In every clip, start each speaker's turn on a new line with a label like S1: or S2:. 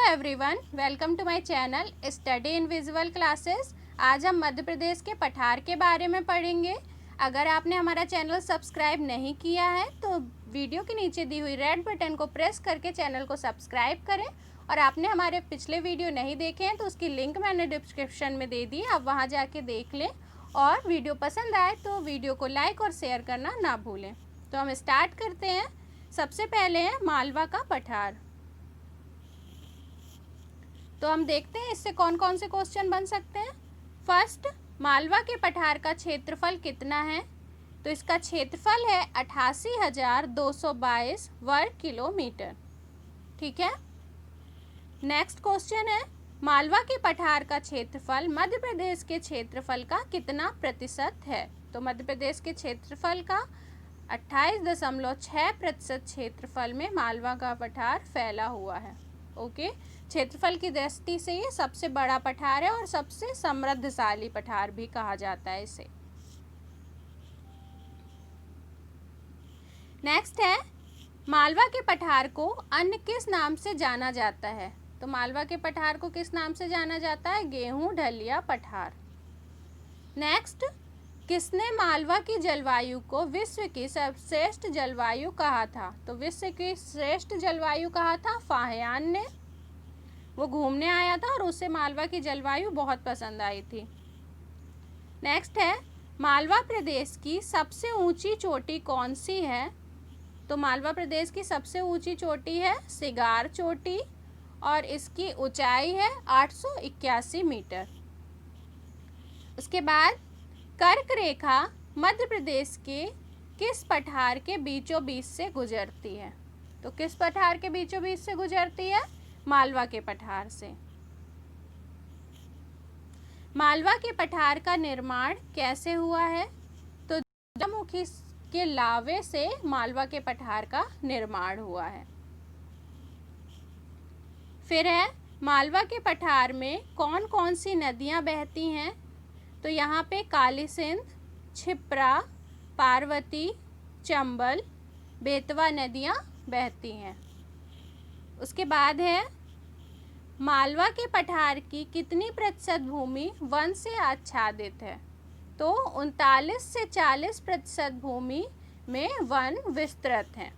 S1: Everyone, welcome to my channel study in visual classes. आज हम मध्य प्रदेश के पठार के बारे में पढ़ेंगे। अगर आपने हमारा चैनल सब्सक्राइब नहीं किया है तो वीडियो के नीचे दी हुई रेड बटन को प्रेस करके चैनल को सब्सक्राइब करें। और आपने हमारे पिछले वीडियो नहीं देखे हैं तो उसकी लिंक मैंने डिस्क्रिप्शन में दे दी, आप वहाँ जाके देख लें। और वीडियो पसंद आए तो वीडियो को लाइक और शेयर करना ना भूलें। तो हम स्टार्ट करते हैं। सबसे पहले है मालवा का पठार। तो हम देखते हैं इससे कौन कौन से क्वेश्चन बन सकते हैं। फर्स्ट, मालवा के पठार का क्षेत्रफल कितना है? तो इसका क्षेत्रफल है 88,222 वर्ग किलोमीटर। ठीक है। नेक्स्ट क्वेश्चन है, मालवा के पठार का क्षेत्रफल मध्य प्रदेश के क्षेत्रफल का कितना प्रतिशत है? तो मध्य प्रदेश के क्षेत्रफल का 28.6% क्षेत्रफल में मालवा का पठार फैला हुआ है। ओके, क्षेत्रफल की दृष्टि से ये सबसे बड़ा पठार है और सबसे समृद्धशाली पठार भी कहा जाता है इसे। नेक्स्ट है, मालवा के पठार को अन्य किस नाम से जाना जाता है? तो मालवा के पठार को किस नाम से जाना जाता है? गेहूं ढलिया पठार। नेक्स्ट, किसने मालवा की जलवायु को विश्व की सर्वश्रेष्ठ जलवायु कहा था? तो विश्व की श्रेष्ठ जलवायु कहा था फाहियान ने। वो घूमने आया था और उसे मालवा की जलवायु बहुत पसंद आई थी। नेक्स्ट है, मालवा प्रदेश की सबसे ऊंची चोटी कौन सी है? तो मालवा प्रदेश की सबसे ऊंची चोटी है सिगार चोटी और इसकी ऊंचाई है 881 मीटर। उसके बाद, कर्क रेखा मध्य प्रदेश के किस पठार के बीचों बीच से गुजरती है? तो किस पठार के बीचों बीच से गुजरती है? मालवा के पठार से। मालवा के पठार का निर्माण कैसे हुआ है? तो ज्वालामुखी के लावे से मालवा के पठार का निर्माण हुआ है। फिर है, मालवा के पठार में कौन कौन सी नदियां बहती हैं? तो यहाँ पे काली सिंध, क्षिप्रा, पार्वती, चंबल, बेतवा नदियां बहती हैं। उसके बाद है, मालवा के पठार की कितनी प्रतिशत भूमि वन से आच्छादित है? तो 39 से 40% भूमि में वन विस्तृत है।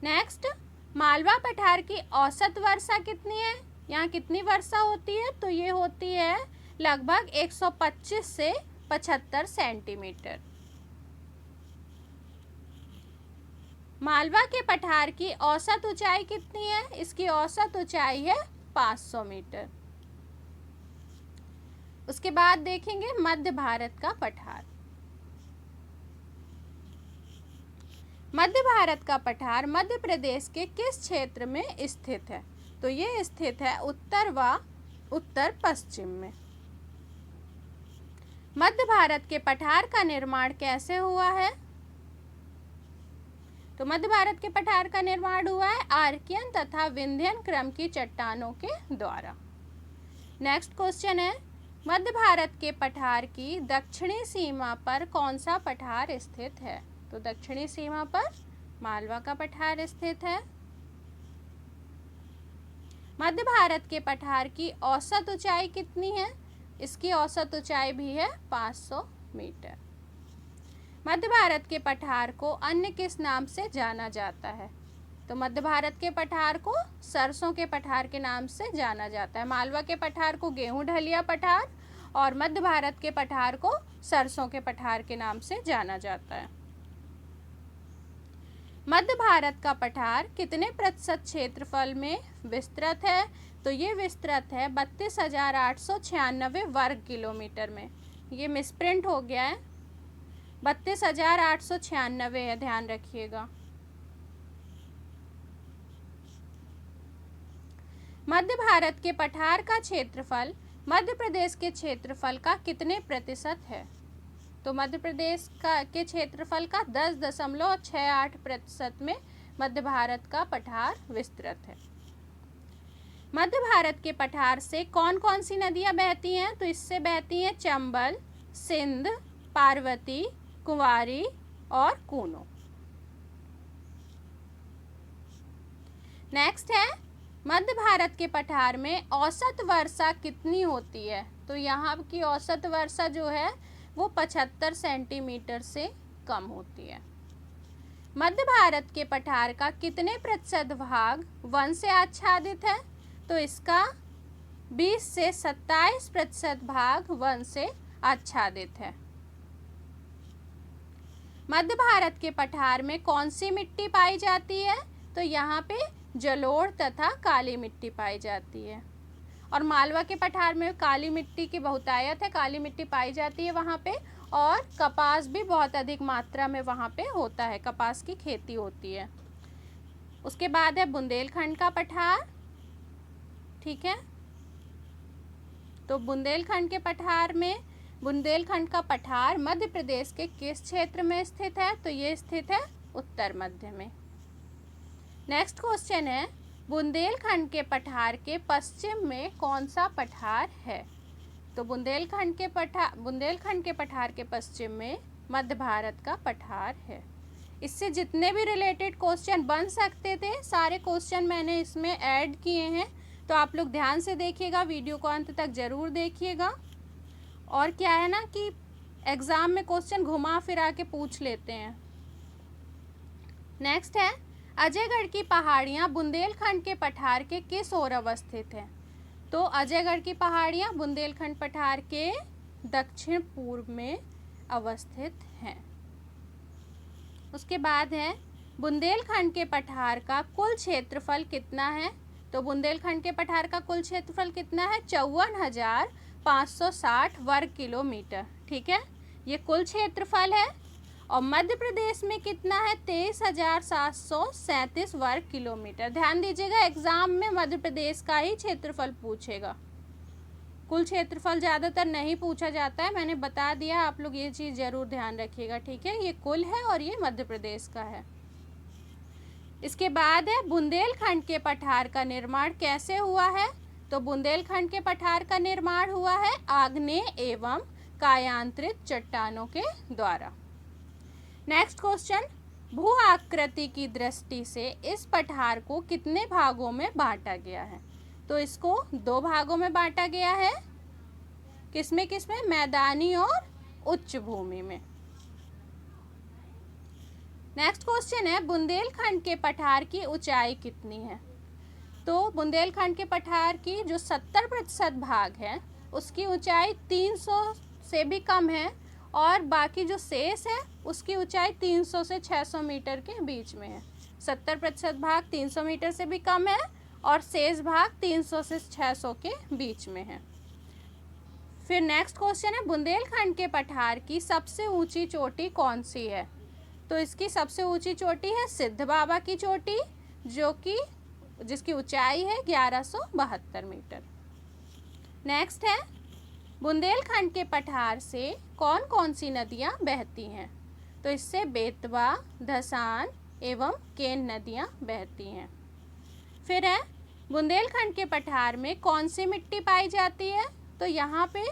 S1: नेक्स्ट, मालवा पठार की औसत वर्षा कितनी है? यहाँ कितनी वर्षा होती है? तो ये होती है लगभग 125 से 75 सेंटीमीटर। मालवा के पठार की औसत ऊंचाई कितनी है? इसकी औसत ऊंचाई है 500 मीटर। उसके बाद देखेंगे मध्य भारत का पठार। मध्य भारत का पठार मध्य प्रदेश के किस क्षेत्र में स्थित है? तो ये स्थित है उत्तर व उत्तर पश्चिम में। मध्य भारत के पठार का निर्माण कैसे हुआ है? तो मध्य भारत के पठार का निर्माण हुआ है आर्कियन तथा विंध्यन क्रम की चट्टानों के द्वारा। नेक्स्ट क्वेश्चन है, मध्य भारत के पठार की दक्षिणी सीमा पर कौन सा पठार स्थित है? तो दक्षिणी सीमा पर मालवा का पठार स्थित है। मध्य भारत के पठार की औसत ऊंचाई कितनी है? इसकी औसत ऊंचाई भी है 500 मीटर। मध्य भारत के पठार को अन्य किस नाम से जाना जाता है? तो मध्य भारत के पठार को सरसों के पठार के नाम से जाना जाता है। मालवा के पठार को गेहूं ढलिया पठार और मध्य भारत के पठार को सरसों के पठार के नाम से जाना जाता है। मध्य भारत का पठार कितने प्रतिशत क्षेत्रफल में विस्तृत है? तो ये विस्तृत है 32,896 वर्ग किलोमीटर में। ये मिसप्रिंट हो गया है, 32,896 है, ध्यान रखिएगा। मध्य भारत के पठार का क्षेत्रफल मध्य प्रदेश के क्षेत्रफल का कितने प्रतिशत है? तो मध्य प्रदेश के क्षेत्रफल का 10.68% में मध्य भारत का पठार विस्तृत है। मध्य भारत के पठार से कौन कौन सी नदियां बहती हैं? तो इससे बहती हैं चंबल, सिंध, पार्वती, कुंवारी और कूनो। नेक्स्ट है, मध्य भारत के पठार में औसत वर्षा कितनी होती है? तो यहाँ की औसत वर्षा जो है वो 75 सेंटीमीटर से कम होती है। मध्य भारत के पठार का कितने प्रतिशत भाग वन से आच्छादित है? तो इसका 20 से 27% भाग वन से आच्छादित है। मध्य भारत के पठार में कौन सी मिट्टी पाई जाती है? तो यहाँ पे जलोढ़ तथा काली मिट्टी पाई जाती है। और मालवा के पठार में काली मिट्टी की बहुतायत है, काली मिट्टी पाई जाती है वहाँ पे, और कपास भी बहुत अधिक मात्रा में वहाँ पे होता है, कपास की खेती होती है। उसके बाद है बुंदेलखंड का पठार। ठीक है, तो बुंदेलखंड का पठार मध्य प्रदेश के किस क्षेत्र में स्थित है? तो ये स्थित है उत्तर मध्य में। नेक्स्ट क्वेश्चन है, बुंदेलखंड के पठार के पश्चिम में कौन सा पठार है? तो बुंदेलखंड के पठार के पश्चिम में मध्य भारत का पठार है। इससे जितने भी रिलेटेड क्वेश्चन बन सकते थे सारे क्वेश्चन मैंने इसमें ऐड किए हैं, तो आप लोग ध्यान से देखिएगा, वीडियो को अंत तक ज़रूर देखिएगा। और क्या है ना कि एग्ज़ाम में क्वेश्चन घुमा फिरा के पूछ लेते हैं। नेक्स्ट है, अजयगढ़ की पहाड़ियाँ बुंदेलखंड के पठार के किस ओर अवस्थित हैं? तो अजयगढ़ की पहाड़ियाँ बुंदेलखंड पठार के दक्षिण पूर्व में अवस्थित हैं। उसके बाद है, बुंदेलखंड के पठार का कुल क्षेत्रफल कितना है? तो बुंदेलखंड के पठार का कुल क्षेत्रफल कितना है? 54,560 वर्ग किलोमीटर। ठीक है, ये कुल क्षेत्रफल है। और मध्य प्रदेश में कितना है? 23,737 वर्ग किलोमीटर। ध्यान दीजिएगा, एग्जाम में मध्य प्रदेश का ही क्षेत्रफल पूछेगा, कुल क्षेत्रफल ज़्यादातर नहीं पूछा जाता है, मैंने बता दिया, आप लोग ये चीज़ ज़रूर ध्यान रखिएगा। ठीक है, ये कुल है और ये मध्य प्रदेश का है। इसके बाद है, बुंदेलखंड के पठार का निर्माण कैसे हुआ है? तो बुंदेलखंड के पठार का निर्माण हुआ है आग्नेय एवं कायांतरित चट्टानों के द्वारा। नेक्स्ट क्वेश्चन, भू आकृति की दृष्टि से इस पठार को कितने भागों में बांटा गया है? तो इसको 2 भागों में बांटा गया है। किसमें किसमें? मैदानी और उच्च भूमि में। नेक्स्ट क्वेश्चन है, बुंदेलखंड के पठार की ऊंचाई कितनी है? तो बुंदेलखंड के पठार की जो 70% भाग है उसकी ऊंचाई 300 से भी कम है, और बाकी जो शेष है उसकी ऊंचाई 300 से 600 मीटर के बीच में है। 70% भाग 300 मीटर से भी कम है और शेष भाग 300 से 600 के बीच में है। फिर नेक्स्ट क्वेश्चन है, बुंदेलखंड के पठार की सबसे ऊंची चोटी कौन सी है? तो इसकी सबसे ऊंची चोटी है सिद्ध बाबा की चोटी, जिसकी ऊंचाई है 1172 मीटर। नेक्स्ट है, बुंदेलखंड के पठार से कौन कौन सी नदियां बहती हैं? तो इससे बेतवा, धसान एवं केन नदियां बहती हैं। फिर है, बुंदेलखंड के पठार में कौन सी मिट्टी पाई जाती है? तो यहाँ पे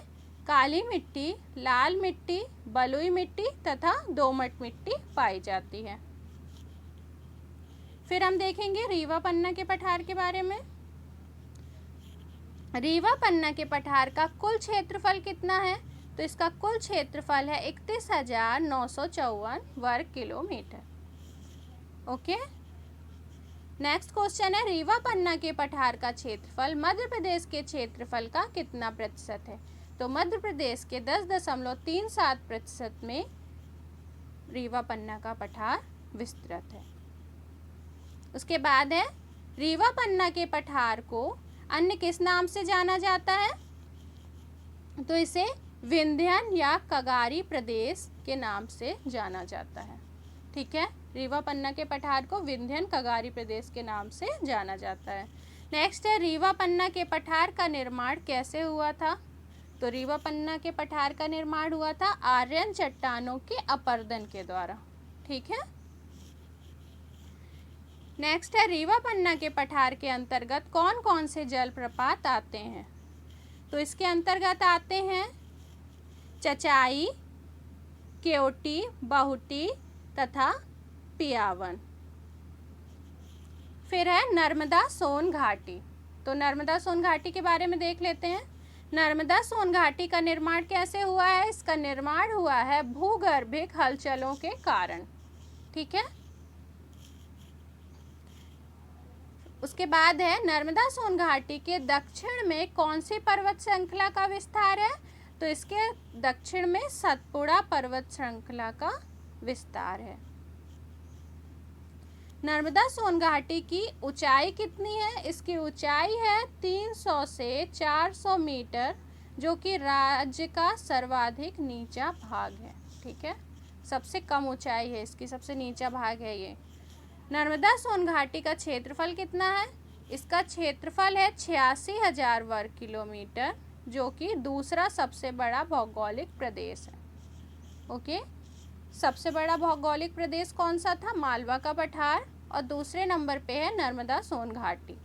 S1: काली मिट्टी, लाल मिट्टी, बलुई मिट्टी तथा दोमट मिट्टी पाई जाती है। फिर हम देखेंगे रीवा पन्ना के पठार के बारे में। रीवा पन्ना के पठार का कुल क्षेत्रफल कितना है? तो इसका कुल क्षेत्रफल है 31,954 वर्ग किलोमीटर। ओके, नेक्स्ट क्वेश्चन है, रीवा पन्ना के पठार का क्षेत्रफल मध्य प्रदेश के क्षेत्रफल का कितना प्रतिशत है? तो मध्य प्रदेश के 10.37% में रीवा पन्ना का पठार विस्तृत है। उसके बाद है, रीवा पन्ना के पठार को अन्य किस नाम से जाना जाता है? तो इसे विंध्यन या कगारी प्रदेश के नाम से जाना जाता है। ठीक है, रीवा पन्ना के पठार को विंध्यन कगारी प्रदेश के नाम से जाना जाता है। नेक्स्ट है, रीवा पन्ना के पठार का निर्माण कैसे हुआ था? तो रीवा पन्ना के पठार का निर्माण हुआ था आर्यन चट्टानों के अपरदन के द्वारा। ठीक है, नेक्स्ट है, रीवा पन्ना के पठार के अंतर्गत कौन कौन से जलप्रपात आते हैं? तो इसके अंतर्गत आते हैं चचाई, केवटी, बहुटी तथा पियावन। फिर है नर्मदा सोन घाटी। तो नर्मदा सोन घाटी के बारे में देख लेते हैं। नर्मदा सोन घाटी का निर्माण कैसे हुआ है? इसका निर्माण हुआ है भूगर्भिक हलचलों के कारण। ठीक है। उसके बाद है नर्मदा सोन घाटी के दक्षिण में कौन सी पर्वत श्रृंखला का विस्तार है? तो इसके दक्षिण में सतपुड़ा पर्वत श्रृंखला का विस्तार है। नर्मदा सोन घाटी की ऊंचाई कितनी है? इसकी ऊंचाई है 300 से 400 मीटर, जो कि राज्य का सर्वाधिक नीचा भाग है। ठीक है, सबसे कम ऊंचाई है इसकी, सबसे नीचा भाग है ये। नर्मदा सोन घाटी का क्षेत्रफल कितना है? इसका क्षेत्रफल है 86,000 वर्ग किलोमीटर, जो कि दूसरा सबसे बड़ा भौगोलिक प्रदेश है। ओके, सबसे बड़ा भौगोलिक प्रदेश कौन सा था? मालवा का पठार, और दूसरे नंबर पे है नर्मदा सोन घाटी।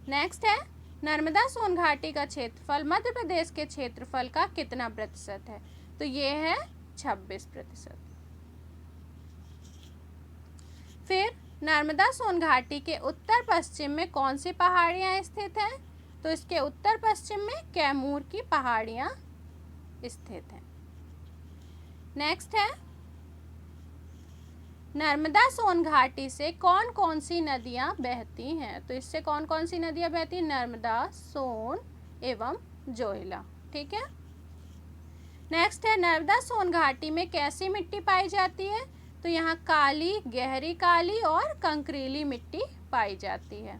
S1: नेक्स्ट है नर्मदा सोन घाटी का क्षेत्रफल मध्य प्रदेश के क्षेत्रफल का कितना प्रतिशत है? तो ये है 26%। फिर नर्मदा सोन घाटी के उत्तर पश्चिम में कौन सी पहाड़ियां स्थित हैं? तो इसके उत्तर पश्चिम में कैमूर की पहाड़ियां स्थित हैं। नेक्स्ट है नर्मदा सोन घाटी से कौन कौन सी नदियां बहती हैं? तो इससे कौन कौन सी नदियां बहती हैं? नर्मदा, सोन एवं जोहिला। ठीक है। नेक्स्ट है नर्मदा सोन घाटी में कैसी मिट्टी पाई जाती है? तो यहाँ काली, गहरी काली और कंकरीली मिट्टी पाई जाती है।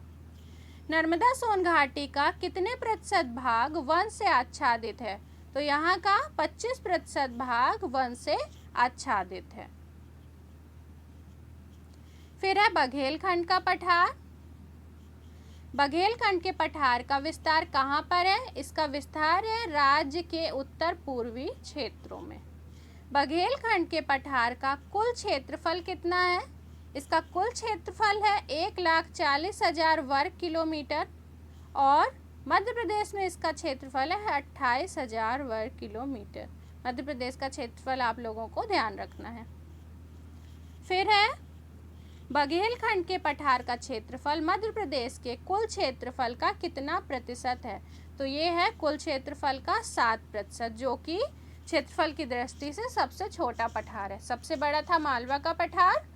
S1: नर्मदा सोन घाटी का कितने प्रतिशत भाग वन से आच्छादित है? तो यहाँ का 25% भाग वन से आच्छादित है। फिर है बघेलखंड का पठार। बघेलखंड के पठार का विस्तार कहाँ पर है? इसका विस्तार है राज्य के उत्तर पूर्वी क्षेत्रों में। बघेलखंड के पठार का कुल क्षेत्रफल कितना है? इसका कुल क्षेत्रफल है 1,40,000 वर्ग किलोमीटर, और मध्य प्रदेश में इसका क्षेत्रफल है 28,000 वर्ग किलोमीटर। मध्य प्रदेश का क्षेत्रफल आप लोगों को ध्यान रखना है। फिर है बघेलखंड के पठार का क्षेत्रफल मध्य प्रदेश के कुल क्षेत्रफल का कितना प्रतिशत है? तो ये है कुल क्षेत्रफल का 7%, जो कि क्षेत्रफल की दृष्टि से सबसे छोटा पठार है। सबसे बड़ा था मालवा का पठार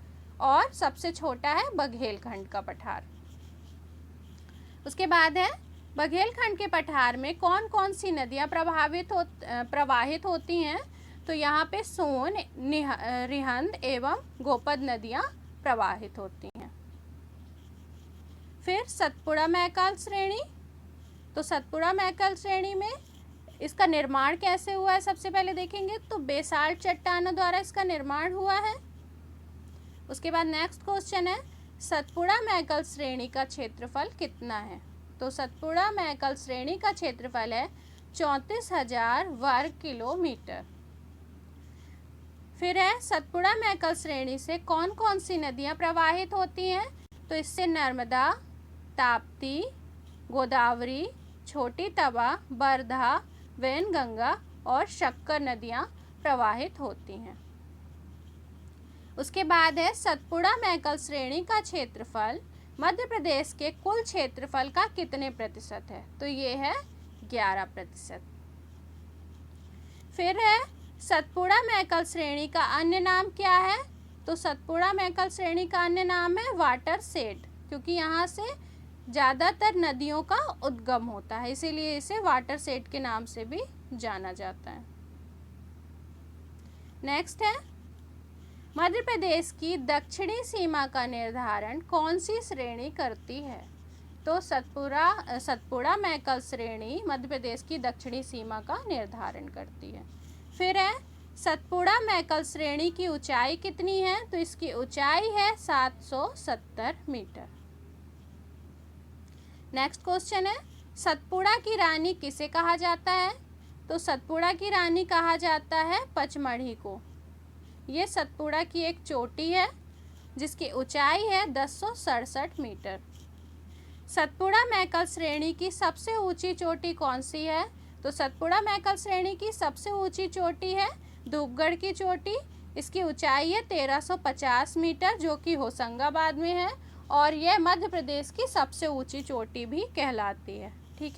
S1: और सबसे छोटा है बघेलखंड का पठार। उसके बाद है बघेलखंड के पठार में कौन कौन सी नदियां प्रवाहित होती हैं? तो यहाँ पे सोन, रिहंद एवं गोपद नदियां प्रवाहित होती हैं। फिर सतपुड़ा मैकाल श्रेणी। तो सतपुड़ा मैकाल श्रेणी में इसका निर्माण कैसे हुआ है सबसे पहले देखेंगे। तो बेसाल्ट चट्टानों द्वारा इसका निर्माण हुआ है। उसके बाद नेक्स्ट क्वेश्चन है सतपुड़ा मैकाल श्रेणी का क्षेत्रफल कितना है? तो सतपुड़ा मैकाल श्रेणी का क्षेत्रफल है 34,000 वर्ग किलोमीटर। फिर है सतपुड़ा मैकाल श्रेणी से कौन कौन सी नदियां प्रवाहित होती हैं? तो इससे नर्मदा, ताप्ती, गोदावरी, छोटी तवा, बरधा, वैनगंगा और शक्कर नदियां प्रवाहित होती हैं। उसके बाद है सतपुड़ा मैकाल श्रेणी का क्षेत्रफल मध्य प्रदेश के कुल क्षेत्रफल का कितने प्रतिशत है? तो ये है 11%। फिर है सतपुड़ा मैकाल श्रेणी का अन्य नाम क्या है? तो सतपुड़ा मैकाल श्रेणी का अन्य नाम है वाटर शेड, क्योंकि यहाँ से ज़्यादातर नदियों का उद्गम होता है, इसीलिए इसे वाटर शेड के नाम से भी जाना जाता है। नेक्स्ट है मध्य प्रदेश की दक्षिणी सीमा का निर्धारण कौन सी श्रेणी करती है? तो सतपुड़ा मैकाल श्रेणी मध्य प्रदेश की दक्षिणी सीमा का निर्धारण करती है। फिर है सतपुड़ा मैकाल श्रेणी की ऊंचाई कितनी है? तो इसकी ऊंचाई है 770 मीटर। नेक्स्ट क्वेश्चन है सतपुड़ा की रानी किसे कहा जाता है? तो सतपुड़ा की रानी कहा जाता है पचमढ़ी को। ये सतपुड़ा की एक चोटी है जिसकी ऊंचाई है 1067 मीटर। सतपुड़ा मैकाल श्रेणी की सबसे ऊंची चोटी कौन सी है? तो सतपुड़ा मैकाल श्रेणी की सबसे ऊंची चोटी है धूपगढ़ की चोटी। इसकी ऊंचाई है 1350 मीटर, जो कि होशंगाबाद में है, और यह मध्य प्रदेश की सबसे ऊंची चोटी भी कहलाती है। ठीक है।